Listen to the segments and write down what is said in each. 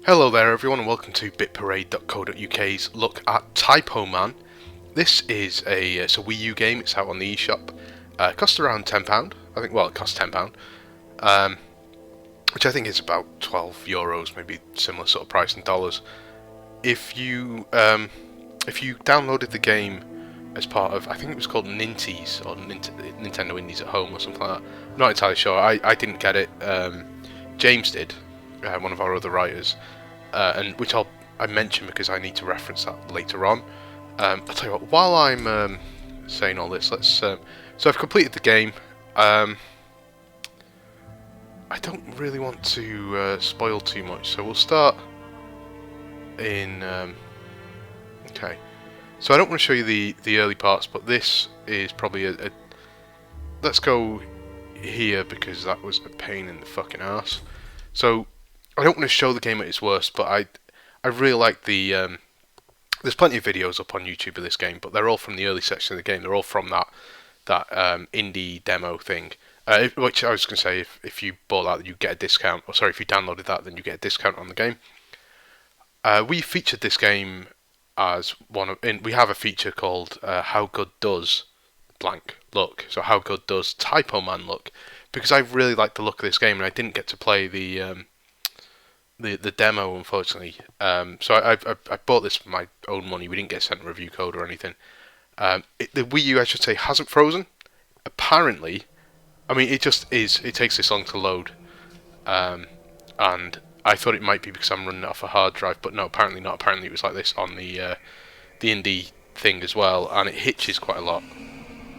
Hello there everyone and welcome to bitparade.co.uk's look at Typoman. This is it's a WiiU game, it's out on the eShop. It costs around £10, I think, well it costs £10, which I think is about €12, maybe similar sort of price in dollars. If you downloaded the game as part of, I think it was called Ninties, or Nintendo Indies at Home or something like that, I'm not entirely sure, I didn't get it, James did, one of our other writers. And which I mention because I need to reference that later on. I'll tell you what, while I'm saying all this, let's so I've completed the game. I don't really want to spoil too much, so we'll start in okay, so I don't want to show you the early parts, but this is probably a let's go here because that was a pain in the fucking arse. So I don't want to show the game at its worst, but I really like the there's plenty of videos up on YouTube of this game, but they're all from the early section of the game. They're all from that indie demo thing, which I was going to say, if you bought that, you get a discount. Or sorry, if you downloaded that, then you get a discount on the game. We featured this game as one of, we have a feature called How Good Does blank look. So how good does Typoman look? Because I really like the look of this game, and I didn't get to play the demo, unfortunately. So I bought this for my own money. We didn't get sent a review code or anything. The Wii U, I should say, hasn't frozen. Apparently, I mean, it just is. It takes this long to load, and I thought it might be because I'm running it off a hard drive, but no, apparently not. Apparently, it was like this on the indie thing as well, and it hitches quite a lot.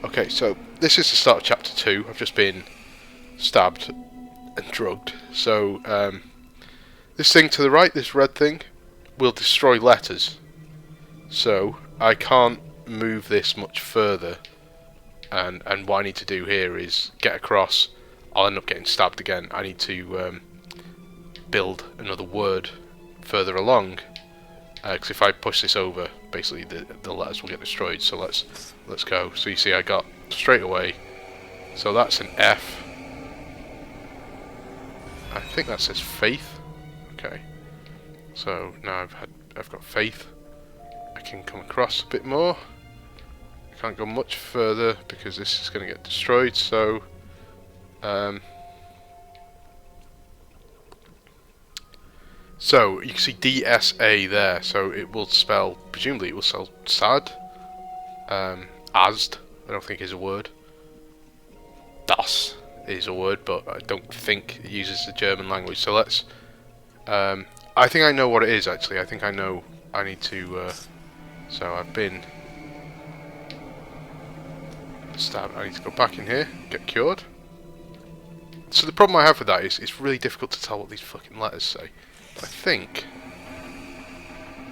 Okay, so this is the start of chapter 2. I've just been stabbed and drugged. So this thing to the right, this red thing, will destroy letters. So I can't move this much further, and what I need to do here is get across. I'll end up getting stabbed again. I need to build another word further along, because if I push this over, basically the letters will get destroyed. So let's go. So you see, I got straight away. So that's an F. I think that says faith. Okay, so now I've got faith. I can come across a bit more. I can't go much further because this is going to get destroyed. So so you can see DSA there. So it will spell, presumably it will spell sad. Asd, I don't think is a word. Das is a word, but I don't think it uses the German language. So let's. I think I know what it is actually. I think I know. I need to. So I've been stabbed. I need to go back in here, get cured. So the problem I have with that is it's really difficult to tell what these fucking letters say. But I think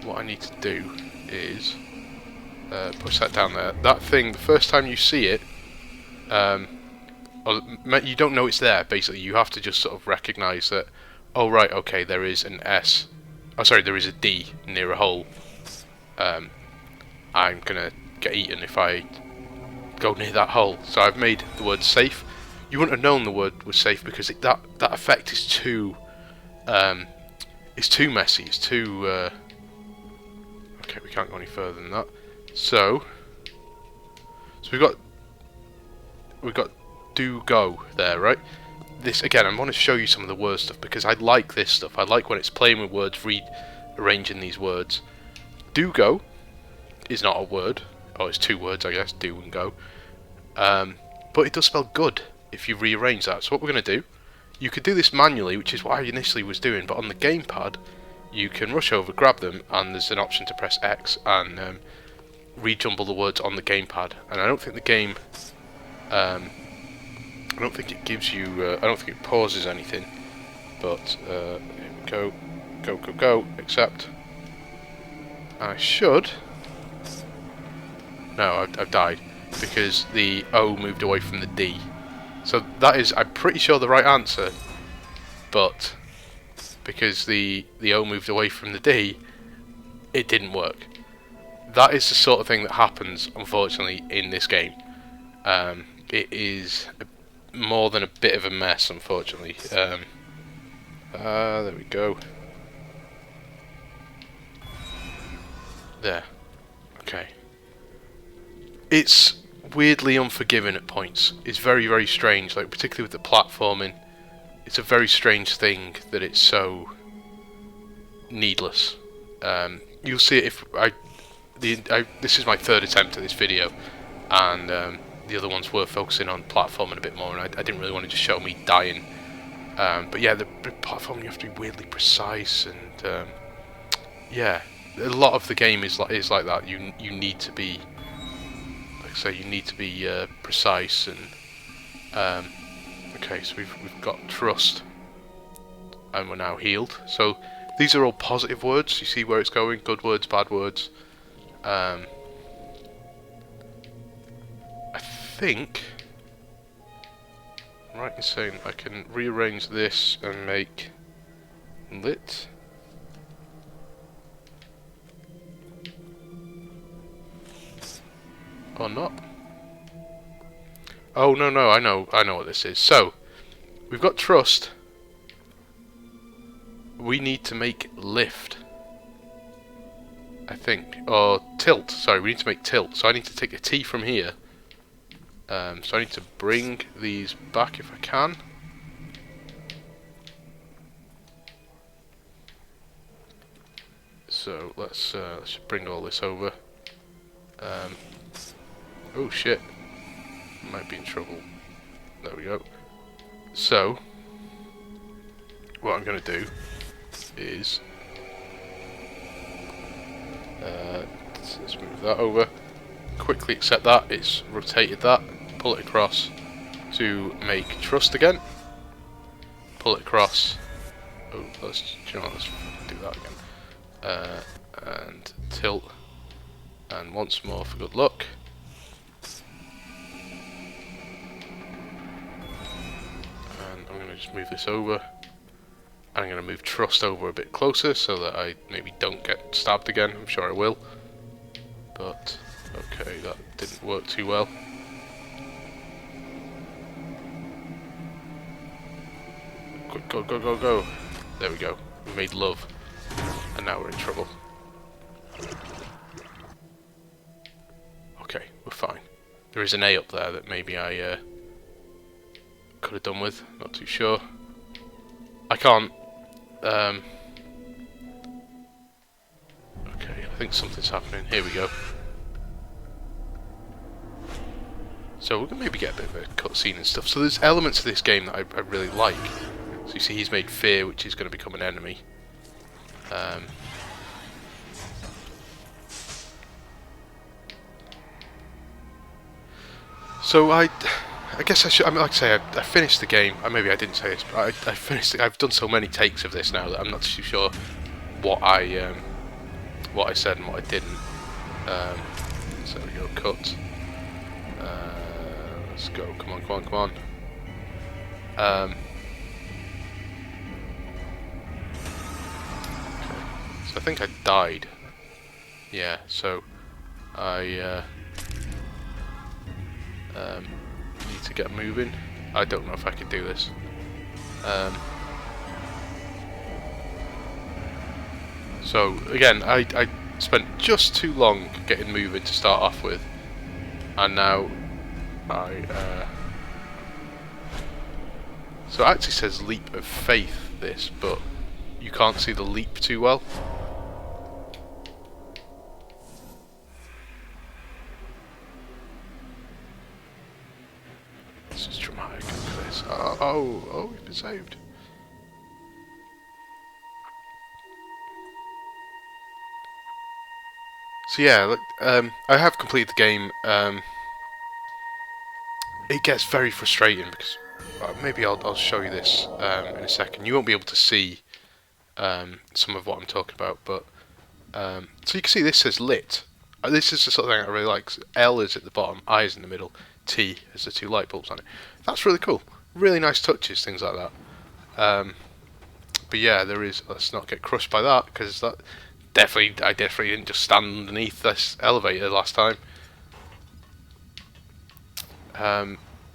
what I need to do is push that down there. That thing, the first time you see it, you don't know it's there. Basically, you have to just sort of recognise that. Oh right, okay, there is an S. Oh sorry, there is a D near a hole. I'm gonna get eaten if I go near that hole. So I've made the word safe. You wouldn't have known the word was safe because that effect is too messy. It's too okay. We can't go any further than that. So we've got do go there, right? This again, I want to show you some of the word stuff because I like this stuff. I like when it's playing with words, rearranging these words. Do go is not a word. Oh, it's two words, I guess. Do and go. But it does spell good if you rearrange that. So what we're going to do, you could do this manually, which is what I initially was doing. But on the gamepad, you can rush over, grab them, and there's an option to press X and rejumble the words on the gamepad. And I don't think the game. I don't think it gives you. I don't think it pauses anything. But here we go, go. Accept. I should. No, I've died because the O moved away from the D. So that is, I'm pretty sure, the right answer. But because the O moved away from the D, it didn't work. That is the sort of thing that happens, unfortunately, in this game. It is more than a bit of a mess, unfortunately. There we go. There. Okay. It's weirdly unforgiving at points. It's very, very strange, like particularly with the platforming. It's a very strange thing that it's so needless. You'll see it if this is my third attempt at this video, and the other ones were focusing on platforming a bit more, and I didn't really want to just show me dying. But yeah, the platforming, you have to be weirdly precise, and yeah, a lot of the game is like that. You need to be, like I say, you need to be precise, and okay, so we've got trust, and we're now healed. So these are all positive words. You see where it's going: good words, bad words. I think I'm right in saying I can rearrange this and make lit. Or not. Oh no, I know what this is. So we've got trust. We need to make lift, I think, or tilt. Sorry, we need to make tilt. So I need to take a T from here. So I need to bring these back if I can. So let's bring all this over. Oh shit, might be in trouble. There we go. So what I'm going to do is let's move that over. Quickly accept that it's rotated that. Pull it across to make trust again. Pull it across. Oh, let's do that again. And tilt. And once more for good luck. And I'm going to just move this over. And I'm going to move trust over a bit closer so that I maybe don't get stabbed again. I'm sure I will. But, okay, that didn't work too well. Quick, go. There we go. We made love. And now we're in trouble. Okay, we're fine. There is an A up there that maybe I could have done with. Not too sure. I can't. Okay, I think something's happening. Here we go. So we're going to maybe get a bit of a cutscene and stuff. So there's elements of this game that I really like. So you see he's made fear, which is going to become an enemy. So I guess I should. I mean, like I say, I finished the game. Maybe I didn't say this, but I finished it. I've done so many takes of this now that I'm not too sure what I said and what I didn't. So we go cut. Let's go. Come on. Okay. So I think I died. Yeah. So I need to get moving. I don't know if I can do this. So again, I spent just too long getting moving to start off with, and now so it actually says leap of faith this, but you can't see the leap too well. This is dramatic. Look at this. Oh, we've been saved. So yeah, look, I have completed the game. It gets very frustrating because maybe I'll show you this in a second. You won't be able to see some of what I'm talking about, but so you can see this says lit. This is the sort of thing I really like. L is at the bottom, I is in the middle, T has the two light bulbs on it. That's really cool. Really nice touches, things like that. But yeah, there is. Let's not get crushed by that, because that I definitely didn't just stand underneath this elevator last time.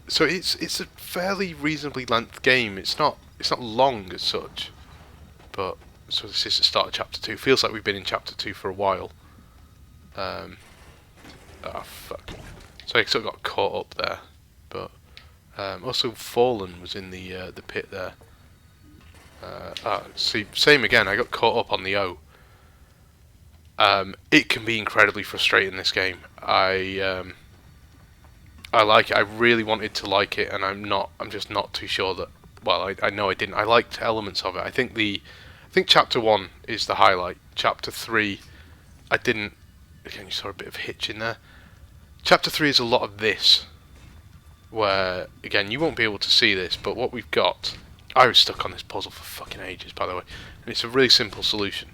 So it's a fairly reasonably length game. It's not long as such, but so this is the start of chapter 2. Feels like we've been in chapter 2 for a while. Oh fuck. So I sort of got caught up there, but also fallen was in the pit there. See, same again. I got caught up on the O. It can be incredibly frustrating, this game. I like it. I really wanted to like it, and I'm just not too sure that. Well, I know I didn't. I liked elements of it. I think chapter 1 is the highlight. Chapter 3, I didn't. Again, you saw a bit of hitch in there. Chapter 3 is a lot of this, where again you won't be able to see this, but what we've got. I was stuck on this puzzle for fucking ages, by the way, and it's a really simple solution.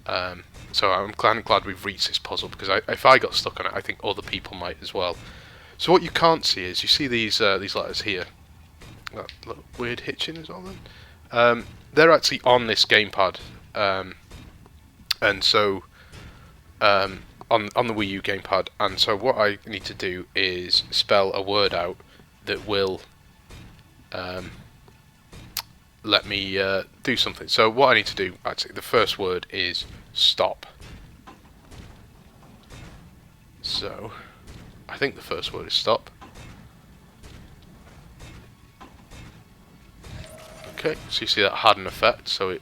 So I'm glad we've reached this puzzle, because if I got stuck on it, I think other people might as well. So what you can't see is, you see these letters here. That little weird hitching as well then. They're actually on this gamepad, and so on the Wii U gamepad. And so what I need to do is spell a word out that will let me do something. So what I need to do, actually, the first word is stop. So I think the first word is stop. Okay, so you see that had an effect, so it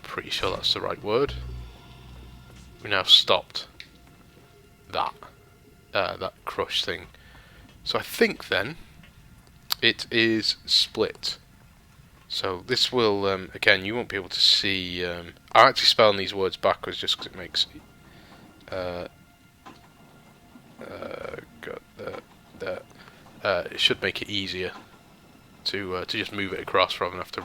pretty sure that's the right word. We now stopped that crush thing. So I think then it is split. So this will again, you won't be able to see. I'm actually spelling these words backwards just because it makes it should make it easier to just move it across rather than have to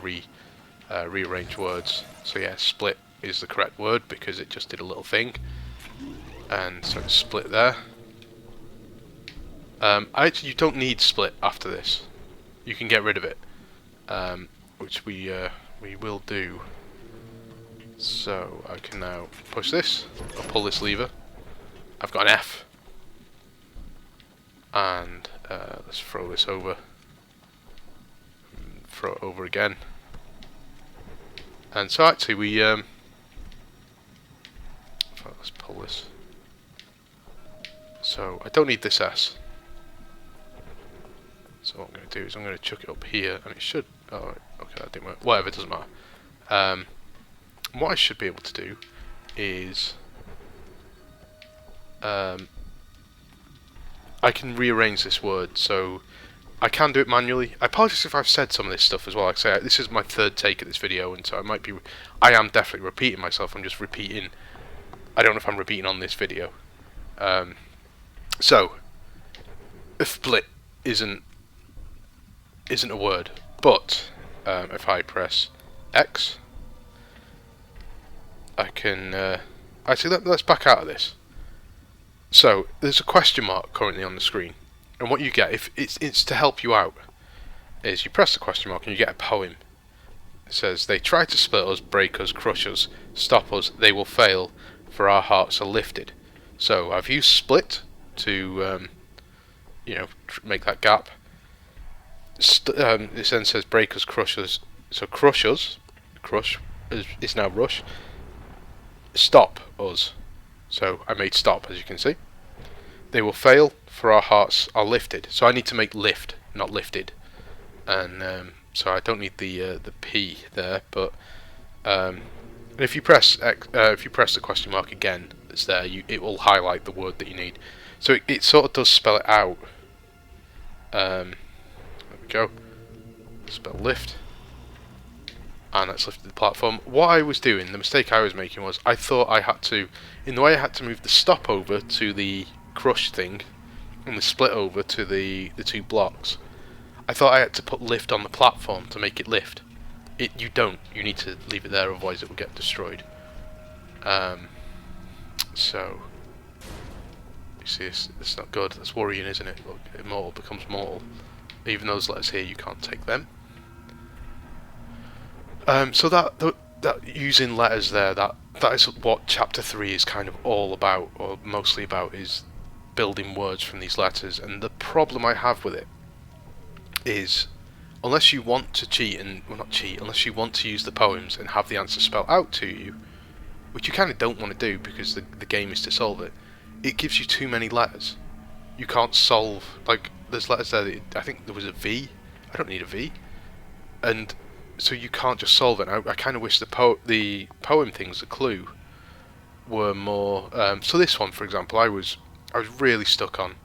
rearrange words. So yeah, split is the correct word because it just did a little thing, and so it's split there. Actually, you don't need split after this. You can get rid of it, which we will do. So I can now push this, I'll pull this lever. I've got an F, and let's throw this over. Throw it over again. And so actually we let's pull this. So I don't need this S. So what I'm going to do is I'm going to chuck it up here, and it should. Oh, okay, that didn't work. Whatever, it doesn't matter. What I should be able to do is I can rearrange this word, so I can do it manually. I apologize if I've said some of this stuff as well. Like I say, this is my third take at this video, and so I am definitely repeating myself. I'm just repeating. I don't know if I'm repeating on this video. So, a split isn't a word, but if I press X, I can actually let's back out of this. So there's a question mark currently on the screen, and what you get, if it's to help you out, is you press the question mark and you get a poem. It says, "They try to split us, break us, crush us, stop us. They will fail, for our hearts are lifted." So I've used split to make that gap. It then says break us, crush us. So crush is now rush. Stop us. So I made stop, as you can see. They will fail, for our hearts are lifted. So I need to make lift, not lifted. And so I don't need the P there, but if you press the question mark again, it's there. It will highlight the word that you need. So it sort of does spell it out. There we go. Spell lift, and that's lifted the platform. What I was doing, the mistake I was making was, I thought I had to, in the way I had to move the stop over to the crush thing, and the split over to the two blocks. I thought I had to put lift on the platform to make it lift. You don't. You need to leave it there, otherwise it will get destroyed. So you see, it's not good. That's worrying, isn't it? Look, immortal becomes mortal. Even those letters here, you can't take them. So that using letters there, that is what chapter 3 is kind of all about, or mostly about, is building words from these letters. And the problem I have with it is, unless you want to cheat, unless you want to use the poems and have the answer spelled out to you, which you kind of don't want to do because the game is to solve it, it gives you too many letters. You can't solve, like, there's letters there that I think there was a V. I don't need a V. And so you can't just solve it. I kind of wish the poem things, the clue, were more. So this one, for example, I was really stuck on.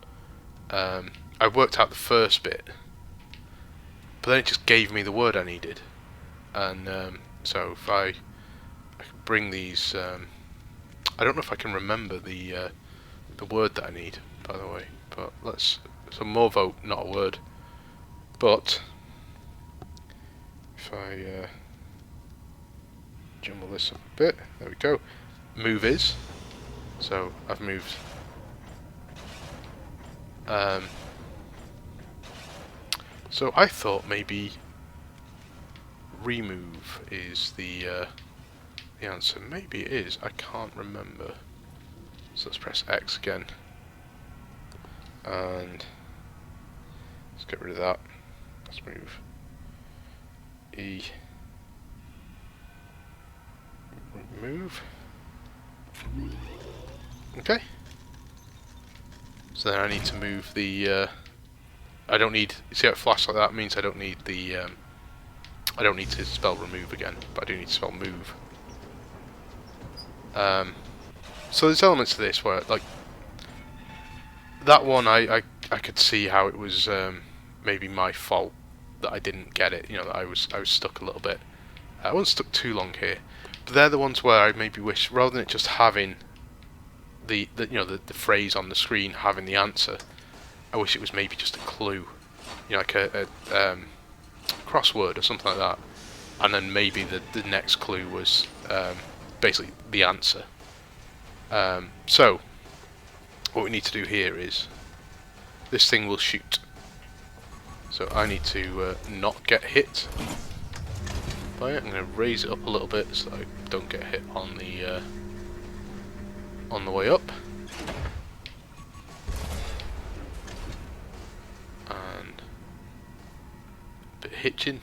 I worked out the first bit, but then it just gave me the word I needed. And so if I can bring these, I don't know if I can remember the word that I need, by the way. But so more vote, not a word. But if I jumble this up a bit, there we go. Move is. So I've moved. So I thought maybe remove is the answer. Maybe it is. I can't remember. So let's press X again. And let's get rid of that. Let's move E. Remove. Okay. So then I need to move the. I don't need. See how it flashed like that? It means I don't need the. I don't need to spell remove again, but I do need to spell move. So there's elements to this where, like, that one I could see how it was maybe my fault that I didn't get it. You know, that I was stuck a little bit. I wasn't stuck too long here, but they're the ones where I maybe wish, rather than it just having the phrase on the screen having the answer, I wish it was maybe just a clue, you know, like a crossword or something like that, and then maybe the next clue was basically the answer. So what we need to do here is this thing will shoot. So I need to not get hit by it. I'm going to raise it up a little bit so I don't get hit on the way up. And a bit hitching.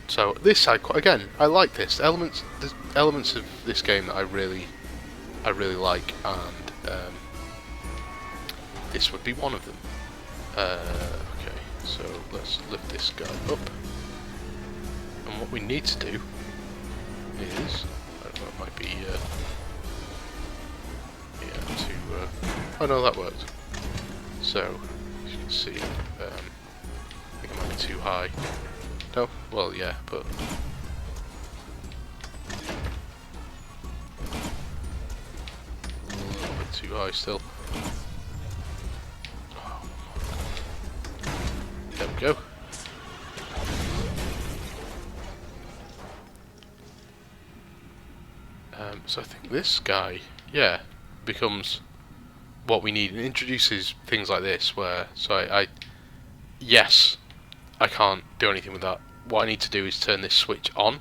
So this side, again, I like this. There's elements of this game that I really like, and this would be one of them. Okay, so let's lift this guy up, and what we need to do is, I don't know, it might be oh no, that worked. So as you can see, I think it might be too high. No? Well, yeah, but a little bit too high still. Oh, there we go. So I think this guy, yeah, becomes what we need, and introduces things like this where, so yes, I can't do anything with that. What I need to do is turn this switch on.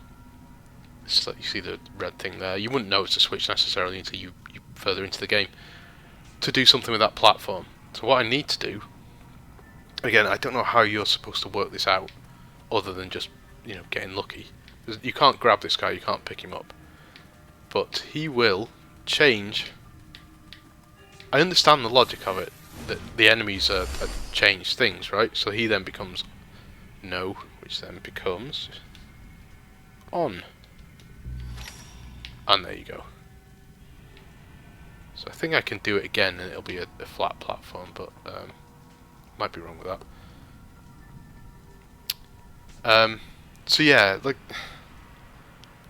It's like, you see the red thing there. You wouldn't know it's a switch necessarily until you further into the game. To do something with that platform. So what I need to do, again, I don't know how you're supposed to work this out, other than just, you know, getting lucky. You can't grab this guy, you can't pick him up. But he will change. I understand the logic of it, that the enemies are changed things, right? So he then becomes no, which then becomes on. And there you go. So I think I can do it again and it'll be a flat platform, but might be wrong with that. So yeah, like,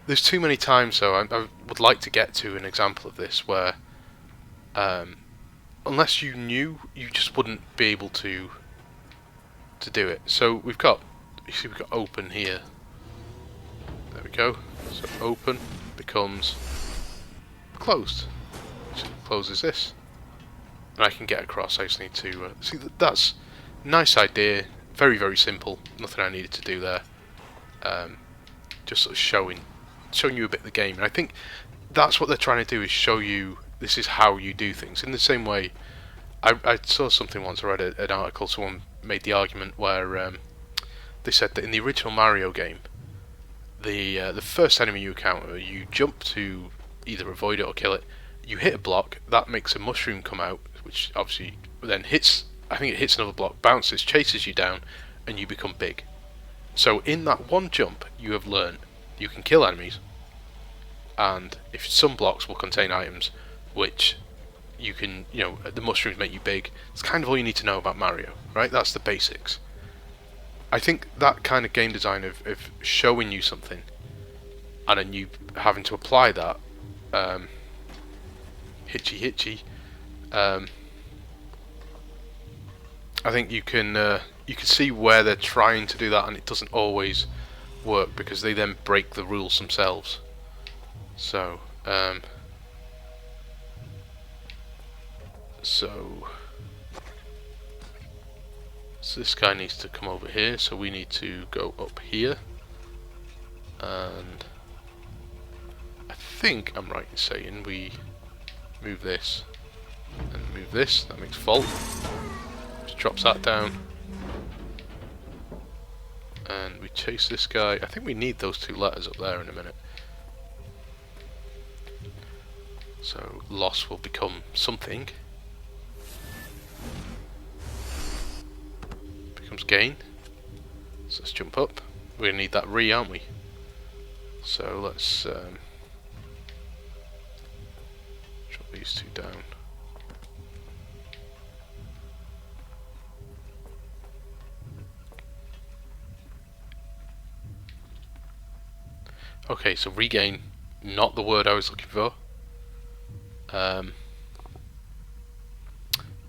there's too many times though. I would like to get to an example of this where unless you knew, you just wouldn't be able to do it. So we've got, you see, we've got open here. There we go. So open becomes closed, which closes this, and I can get across. I just need to see that's a nice idea. Very, very simple. Nothing I needed to do there. Just sort of showing you a bit of the game, and I think that's what they're trying to do, is show you this is how you do things. In the same way, I saw something once. I read an article. Someone made the argument where they said that in the original Mario game, the first enemy you encounter, you jump to either avoid it or kill it. You hit a block, that makes a mushroom come out, which obviously then hits, I think it hits another block, bounces, chases you down, and you become big. So in that one jump, you have learned you can kill enemies, and if some blocks will contain items, which you can, the mushrooms make you big. It's kind of all you need to know about Mario, right? That's the basics. I think that kind of game design of showing you something, and then you having to apply that, hitchy. I think you can see where they're trying to do that, and it doesn't always work because they then break the rules themselves. So this guy needs to come over here, so we need to go up here, and I think I'm right in saying we move this and move this. That makes fault. Just drops that down, and we chase this guy. I think we need those two letters up there in a minute. So loss will become something. Becomes gain. So let's jump up. We're gonna need that re, aren't we? So let's drop these two down. Okay, so regain, not the word I was looking for.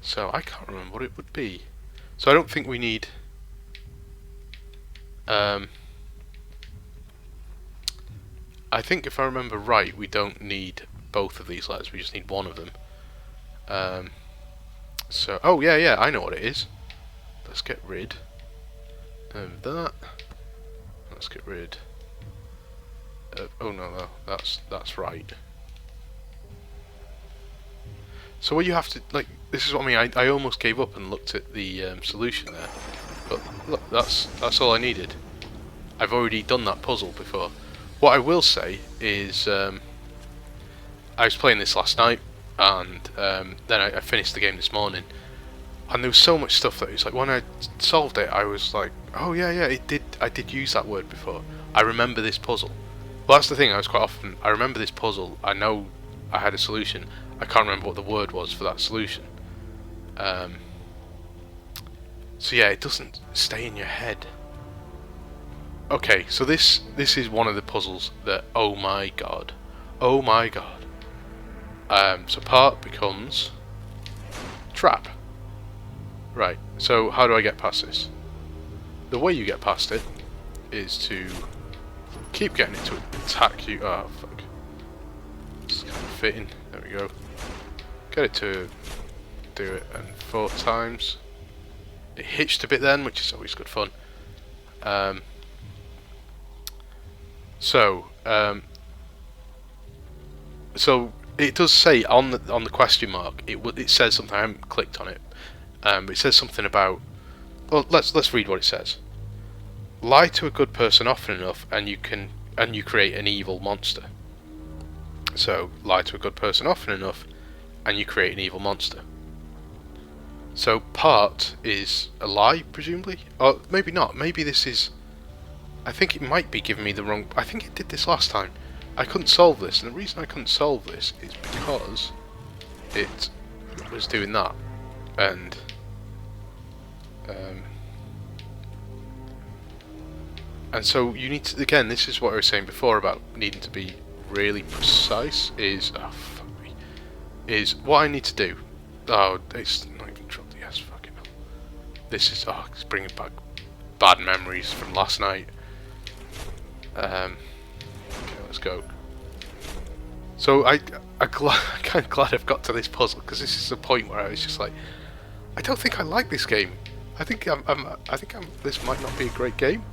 So I can't remember what it would be. So I don't think we need. I think if I remember right, we don't need both of these letters. We just need one of them. So oh yeah, I know what it is. Let's get rid of that. Let's get rid. Oh no, that's right. So what you have to, like, this is what I mean, I almost gave up and looked at the solution there, but look, that's all I needed. I've already done that puzzle before. What I will say is, I was playing this last night, and then I finished the game this morning, and there was so much stuff that it was like, when I solved it, I was like, oh yeah, I did use that word before. I remember this puzzle. Well, that's the thing, I remember this puzzle, I know I had a solution, I can't remember what the word was for that solution. So yeah, it doesn't stay in your head. Okay, so this is one of the puzzles that, oh my god. So part becomes trap. Right, so how do I get past this? The way you get past it is to keep getting it to attack you. Oh fuck. It's kind of fitting. There we go. Get it to do it, and 4 times. It hitched a bit then, which is always good fun. So it does say on the question mark. It says something. I haven't clicked on it. But it says something about. Well, let's read what it says. Lie to a good person often enough, and you create an evil monster. So lie to a good person often enough, and you create an evil monster. So part is a lie, presumably, or maybe not. Maybe this is. I think it might be giving me the wrong. I think it did this last time. I couldn't solve this, and the reason I couldn't solve this is because it was doing that, and so you need to, again, this is what I was saying before about needing to be really precise, is is what I need to do. Oh, it's not even dropped the S, fucking hell. This is, it's bringing back bad memories from last night. Okay, let's go. So I'm kind of glad I've got to this puzzle, because this is the point where I was just like, I don't think I like this game. I think this might not be a great game.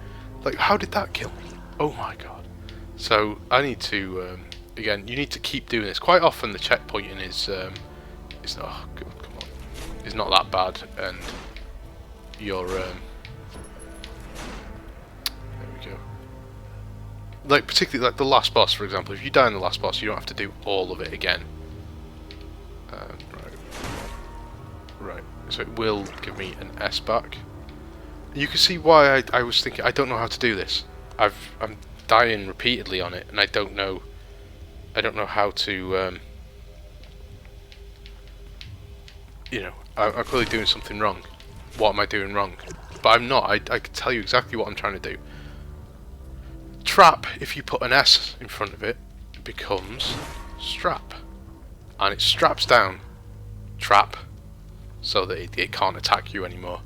Like, how did that kill me? Oh my god. So I need to again, you need to keep doing this. Quite often the checkpointing is come on, is not that bad, and you're there we go. like particularly like the last boss, for example. If you die in the last boss, you don't have to do all of it again. Right. So it will give me an S back. You can see why I was thinking I don't know how to do this. I'm dying repeatedly on it, and I don't know how to. You know, I'm clearly doing something wrong. What am I doing wrong? But I'm not. I can tell you exactly what I'm trying to do. Trap, if you put an S in front of it, becomes strap. And it straps down trap so that it can't attack you anymore.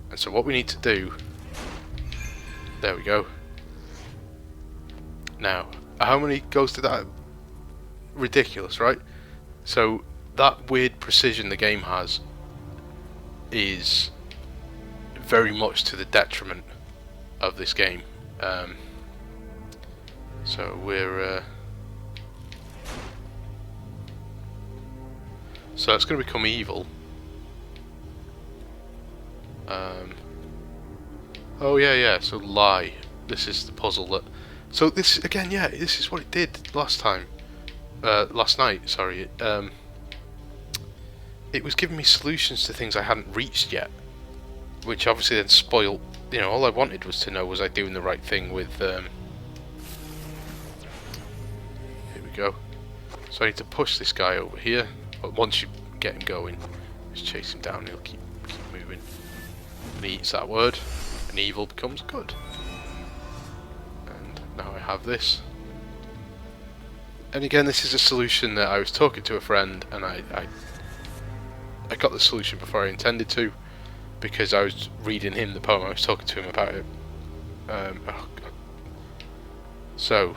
And so what we need to do... There we go. Now, how many goes to that? Ridiculous, right? So that weird precision the game has is very much to the detriment of this game. So we're so it's going to become evil. Oh yeah. So lie. This is the puzzle that. So this again, yeah. This is what it did last time. Last night. Sorry. It was giving me solutions to things I hadn't reached yet, which obviously then spoiled. You know, all I wanted was to know, was I doing the right thing with. Here we go. So I need to push this guy over here. But once you get him going, just chase him down. He'll keep moving. And he eats that word, and evil becomes good. And now I have this. And again, this is a solution that I was talking to a friend, and I got the solution before I intended to, because I was reading him the poem. I was talking to him about it. Oh God. So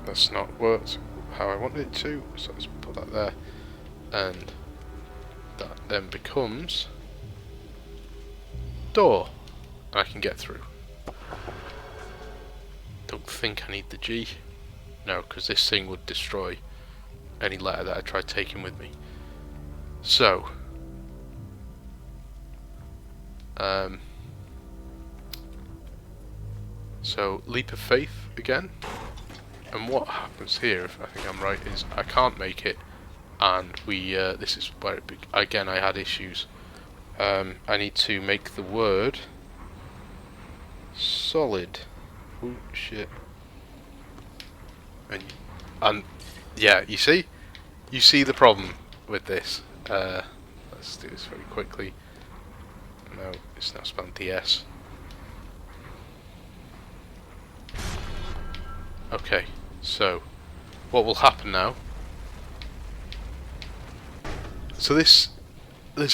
that's not worked how I wanted it to. So let's put that there, and that then becomes door, and I can get through. Don't think I need the G. No, because this thing would destroy any letter that I tried taking with me. So, so leap of faith again. And what happens here, if I think I'm right, is I can't make it, and we. This is where again I had issues. I need to make the word solid. Oh shit. And yeah, you see the problem with this. Let's do this very quickly. No, it's now spelled DS. Okay, so what will happen now? So there's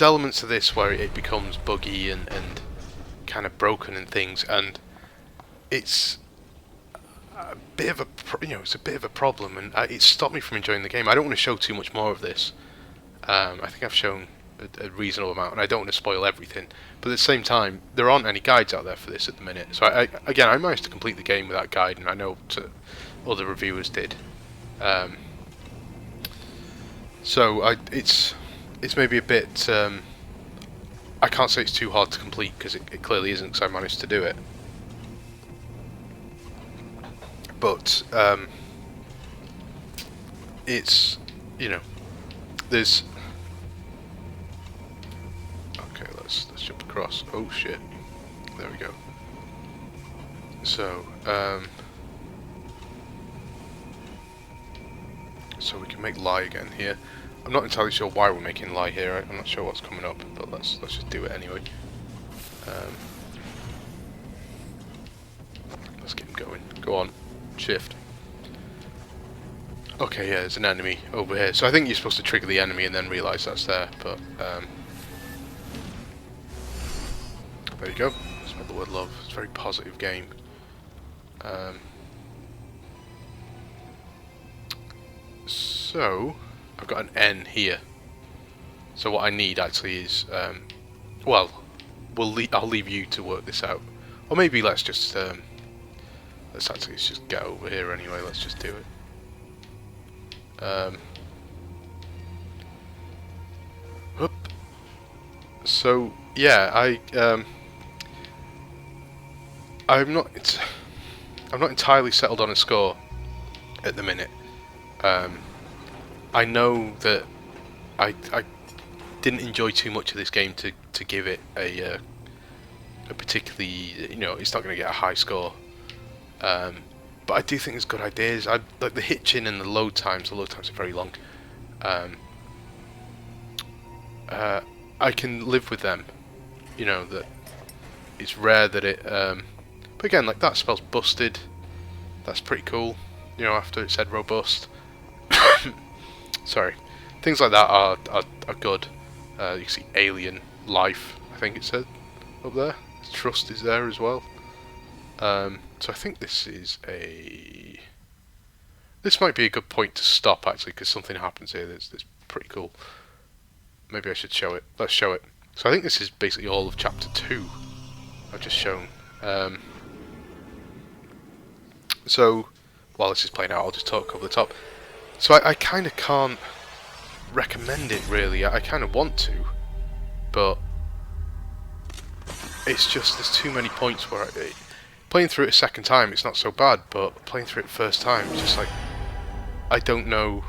elements of this where it becomes buggy and kind of broken and things, and it's a bit of a it's a bit of a problem, and it stopped me from enjoying the game. I don't want to show too much more of this. I think I've shown a reasonable amount, and I don't want to spoil everything. But at the same time, there aren't any guides out there for this at the minute. So I managed to complete the game without guide, and I know other reviewers did. So it's maybe a bit. I can't say it's too hard to complete, because it clearly isn't, because I managed to do it. But it's, there's. Okay, let's jump across. Oh shit! There we go. So so we can make lie again here. I'm not entirely sure why we're making lie here. I'm not sure what's coming up, but let's just do it anyway. Let's get him going. Go on, shift. Okay, yeah, there's an enemy over here. So I think you're supposed to trigger the enemy and then realise that's there. But there you go. Spell the word love. It's a very positive game. So I've got an N here. So what I need actually is, well, I'll leave you to work this out, or maybe let's just let's just get over here anyway. Let's just do it. Whoop. So yeah, I'm not. I'm not entirely settled on a score at the minute. I know that I didn't enjoy too much of this game to give it a particularly, it's not going to get a high score. But I do think there's good ideas. I like the hitching and the load times. The load times are very long. I can live with them. That it's rare that it. But again, like that spell's busted. That's pretty cool. After it said robust. Sorry, things like that are good. You can see alien life. I think it said up there. Trust is there as well. So I think this might be a good point to stop actually, because something happens here that's pretty cool. Maybe I should show it. Let's show it. So I think this is basically all of chapter 2 I've just shown. So while this is playing out, I'll just talk over the top. So I kind of can't recommend it really. I kind of want to, but it's just there's too many points where playing through it a second time it's not so bad, but playing through it first time it's just like I don't know.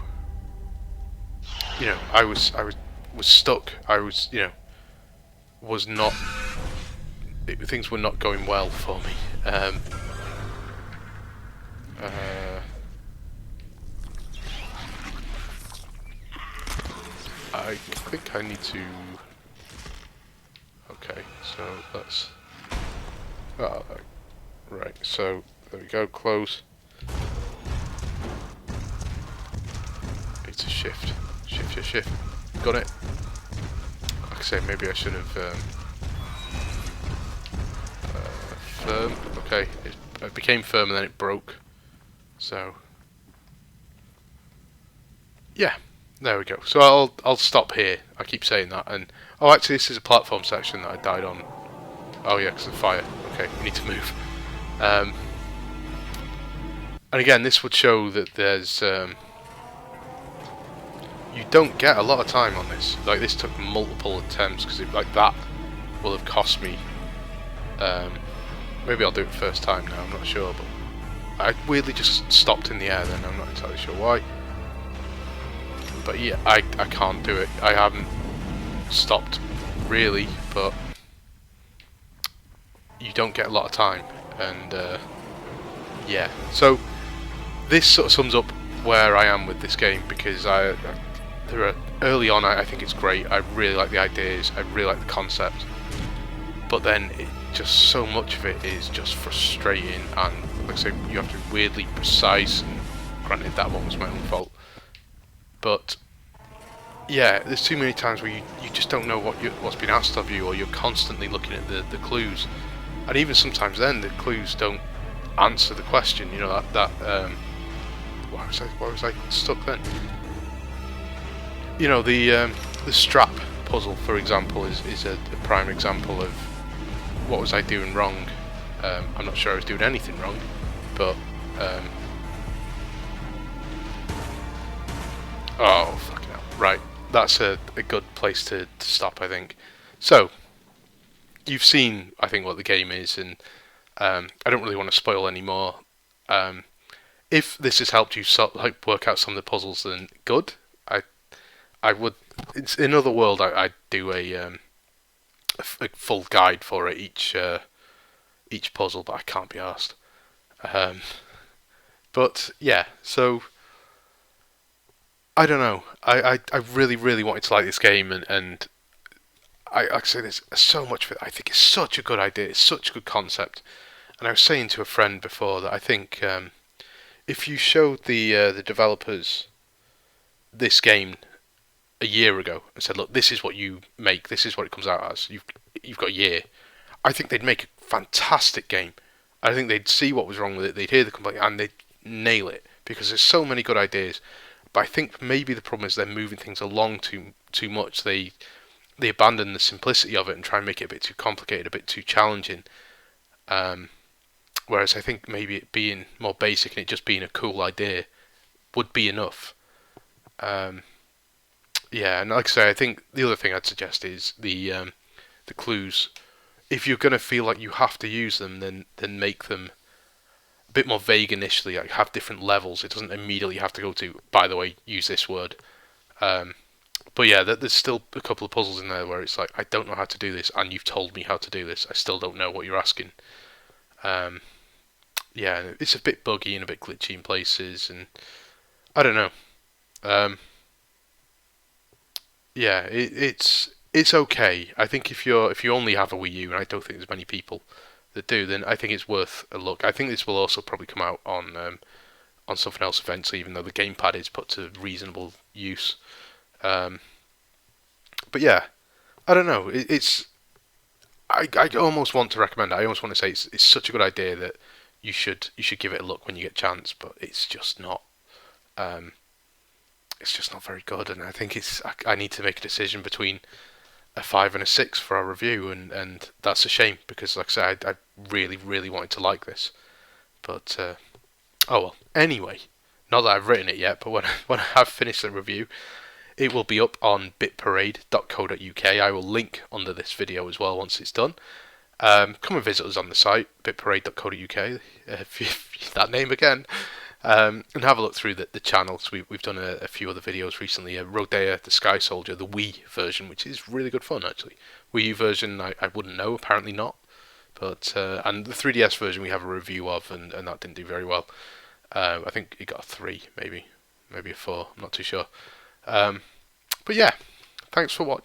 I was stuck. I was was not. Things were not going well for me. I think I need to. Okay, so let's. Oh, right. So there we go. Close. It's a shift. Shift. Got it. Like I say, maybe I should have. Firm. Okay, it became firm and then it broke. So. Yeah. There we go. So I'll stop here. I keep saying that, and actually this is a platform section that I died on. Oh yeah, because of fire. Okay, we need to move. And again, this would show that there's you don't get a lot of time on this. Like this took multiple attempts because like that will have cost me. Maybe I'll do it first time now. I'm not sure, but I weirdly just stopped in the air. Then I'm not entirely sure why. But yeah, I can't do it. I haven't stopped really, but you don't get a lot of time, and yeah. So this sort of sums up where I am with this game, because early on I think it's great. I really like the ideas. I really like the concept, but then just so much of it is just frustrating, and like I say, you have to be weirdly precise. And granted, that one was my own fault. But yeah, there's too many times where you just don't know what's been asked of you, or you're constantly looking at the clues, and even sometimes then the clues don't answer the question. Why was I stuck then? The strap puzzle, for example, is a prime example of what was I doing wrong. I'm not sure I was doing anything wrong, but oh, fucking hell. Right, that's a good place to stop, I think. So, you've seen, I think, what the game is, and I don't really want to spoil any more. If this has helped you work out some of the puzzles, then good. I would. It's in another world. I'd do a full guide for it, each puzzle, but I can't be arsed. But yeah, so. I don't know. I really, really wanted to like this game, and I say there's so much of it. I think it's such a good idea. It's such a good concept. And I was saying to a friend before that I think if you showed the developers this game a year ago and said, look, this is what you make, this is what it comes out as, you've got a year, I think they'd make a fantastic game. I think they'd see what was wrong with it, they'd hear the complaint, and they'd nail it, because there's so many good ideas. But I think maybe the problem is they're moving things along too much. They abandon the simplicity of it and try and make it a bit too complicated, a bit too challenging. Whereas I think maybe it being more basic and it just being a cool idea would be enough. Yeah, and like I say, I think the other thing I'd suggest is the clues. If you're going to feel like you have to use them, then make them bit more vague initially, like have different levels. It doesn't immediately have to go to, by the way, use this word. But yeah, there's still a couple of puzzles in there where it's like, I don't know how to do this, and you've told me how to do this. I still don't know what you're asking. Yeah, it's a bit buggy and a bit glitchy in places, and I don't know. Yeah, it's okay. I think if you only have a Wii U, and I don't think there's many people that do, then I think it's worth a look. I think this will also probably come out on something else eventually, even though the gamepad is put to reasonable use. Um, but yeah, I don't know. I almost want to recommend it. I almost want to say it's such a good idea that you should give it a look when you get a chance. But it's just not. It's just not very good, and I think I need to make a decision between a 5 and a 6 for our review, and that's a shame because, like I said, I really, really wanted to like this. But oh well. Anyway, not that I've written it yet, but when I have finished the review, it will be up on bitparade.co.uk. I will link under this video as well once it's done. Come and visit us on the site, bitparade.co.uk, that name again, and have a look through the channels. We've done a few other videos recently. Rodea, the Sky Soldier, the Wii version, which is really good fun actually. Wii U version, I wouldn't know, apparently not. But and the 3DS version we have a review of, and that didn't do very well. I think it got a 3, maybe a 4. I'm not too sure. But yeah, thanks for watching.